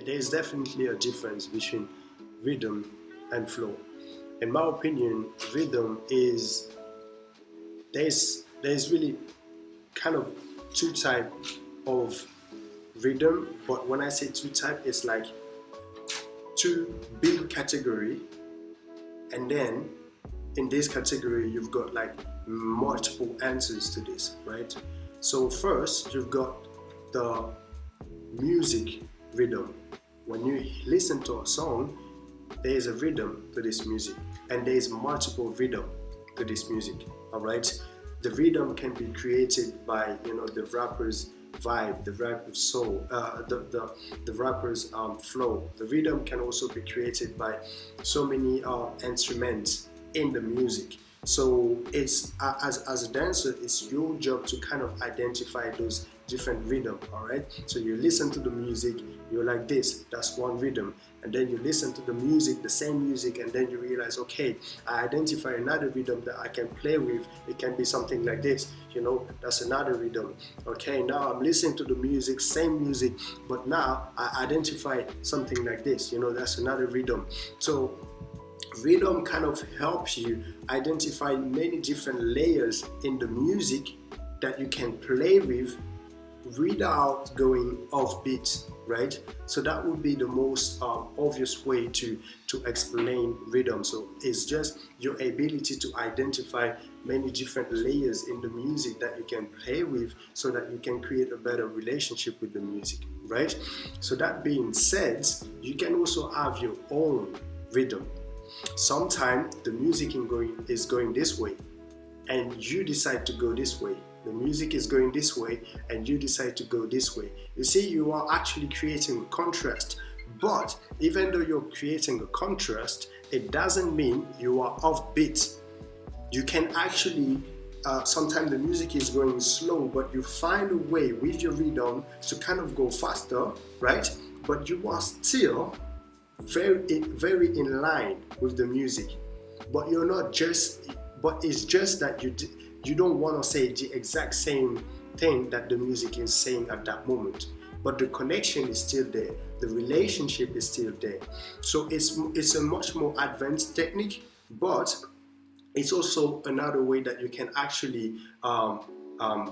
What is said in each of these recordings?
there's definitely a difference between rhythm and flow. In my opinion, rhythm is there's really kind of two type of rhythm, but when I say two type, it's like two big category, and then in this category you've got like multiple answers to this, right? So first you've got the music rhythm. When you listen to a song, there is a rhythm to this music, and there is multiple rhythm to this music. All right, the rhythm can be created by the rapper's vibe, the rapper's soul, the rapper's flow. The rhythm can also be created by so many instruments in the music. So it's as a dancer, it's your job to kind of identify those different rhythm. All right, so you listen to the music, you're like this, that's one rhythm, and then you listen to the music, the same music, and then you realize, okay, I identify another rhythm that I can play with. It can be something like this, that's another rhythm. Okay, now I'm listening to the music, same music, but now I identify something like this, that's another rhythm. So rhythm kind of helps you identify many different layers in the music that you can play with without going off beat, right? So that would be the most obvious way to explain rhythm. So it's just your ability to identify many different layers in the music that you can play with, so that you can create a better relationship with the music, right? So that being said, you can also have your own rhythm. Sometimes the music is going this way, and you decide to go this way. The music is going this way, and you decide to go this way. You see, you are actually creating a contrast. But even though you're creating a contrast, it doesn't mean you are off beat. You can actually, sometimes the music is going slow, but you find a way with your rhythm to kind of go faster, right? But you are still very in line with the music. But you're not just, but it's just that you don't want to say the exact same thing that the music is saying at that moment, but the connection is still there, the relationship is still there. So it's a much more advanced technique, but it's also another way that you can actually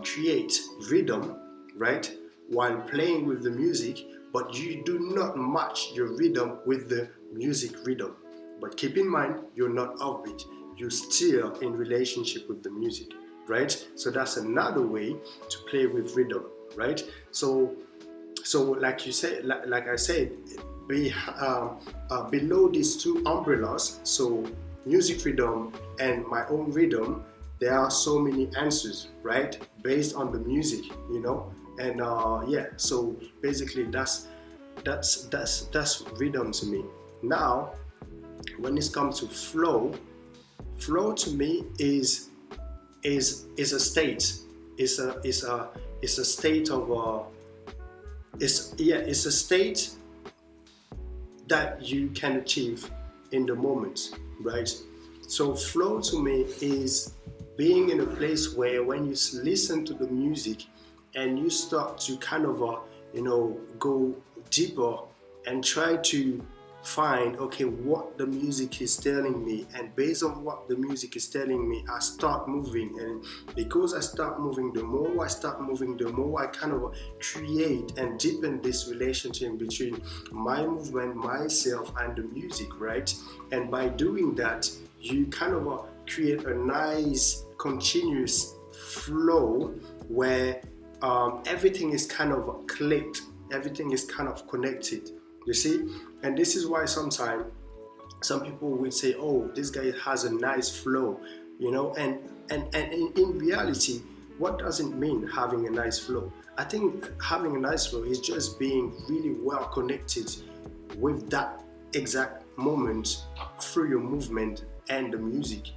create rhythm, right, while playing with the music, but you do not match your rhythm with the music rhythm. But keep in mind, you're not offbeat, you're still in relationship with the music, right? So that's another way to play with rhythm, right? So like you said, like I said, below these two umbrellas, so music rhythm and my own rhythm, there are so many answers, right, based on the music, and so basically that's rhythm to me. Now when it comes to flow to me is a state. It's a state of it's a state that you can achieve in the moment, right? So flow to me is being in a place where when you listen to the music and you start to kind of go deeper and try to find, okay, what the music is telling me, and based on what the music is telling me, I start moving. And because I start moving, the more I start moving, the more I kind of create and deepen this relationship between my movement, myself, and the music, right? And by doing that, you kind of create a nice continuous flow where everything is kind of clicked, everything is kind of connected, you see. And this is why sometimes some people will say, oh, this guy has a nice flow, and in reality, what does it mean having a nice flow? I think having a nice flow is just being really well connected with that exact moment through your movement and the music,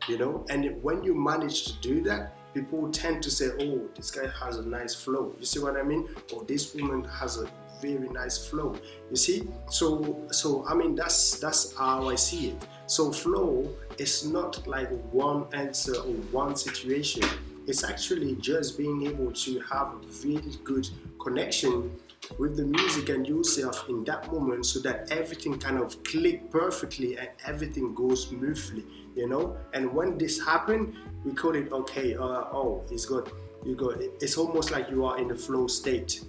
and when you manage to do that, people tend to say, oh, this guy has a nice flow. You see what I mean? Or this woman has a very nice flow. You see? So I mean, that's how I see it. So flow is not like one answer or one situation. It's actually just being able to have a really good connection with the music and yourself in that moment, so that everything kind of click perfectly and everything goes smoothly, you know. And when this happen, we call it, okay, oh, it's good, you go, it's almost like you are in the flow state,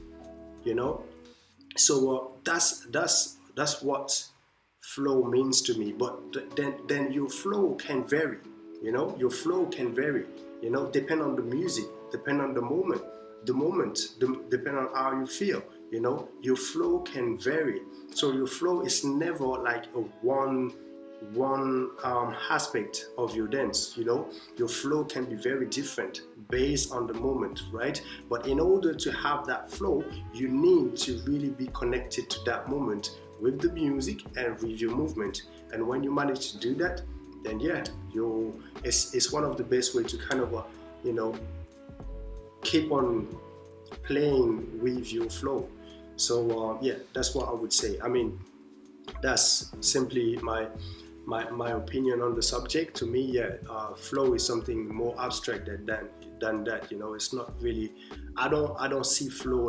you know. So that's what flow means to me. But then your flow can vary, you know. Your flow can vary, you know, depend on the music, depend on the moment, depend on how you feel, you know. Your flow can vary. So your flow is never like a one aspect of your dance, you know. Your flow can be very different based on the moment, right? But in order to have that flow, you need to really be connected to that moment with the music and with your movement. And when you manage to do that, then yeah, it's one of the best way to kind of you know, keep on playing with your flow. So yeah, that's what I would say. I mean, that's simply my opinion on the subject. To me, yeah, flow is something more abstract than that, you know. It's not really, I don't see flow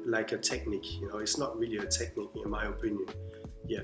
like a technique, you know. It's not really a technique in my opinion. Yeah.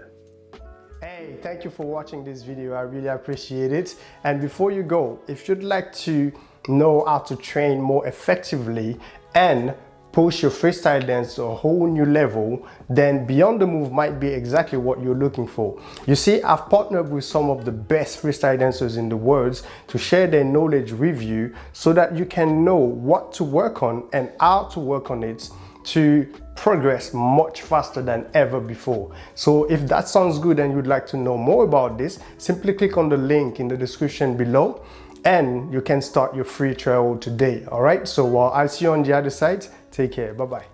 Hey, thank you for watching this video. I really appreciate it. And before you go, if you'd like to know how to train more effectively and push your freestyle dance to a whole new level, then Beyond the Move might be exactly what you're looking for. You see, I've partnered with some of the best freestyle dancers in the world to share their knowledge with you, so that you can know what to work on and how to work on it to progress much faster than ever before. So if that sounds good and you'd like to know more about this, simply click on the link in the description below and you can start your free trial today. All right, so I'll see you on the other side. Take care. Bye-bye.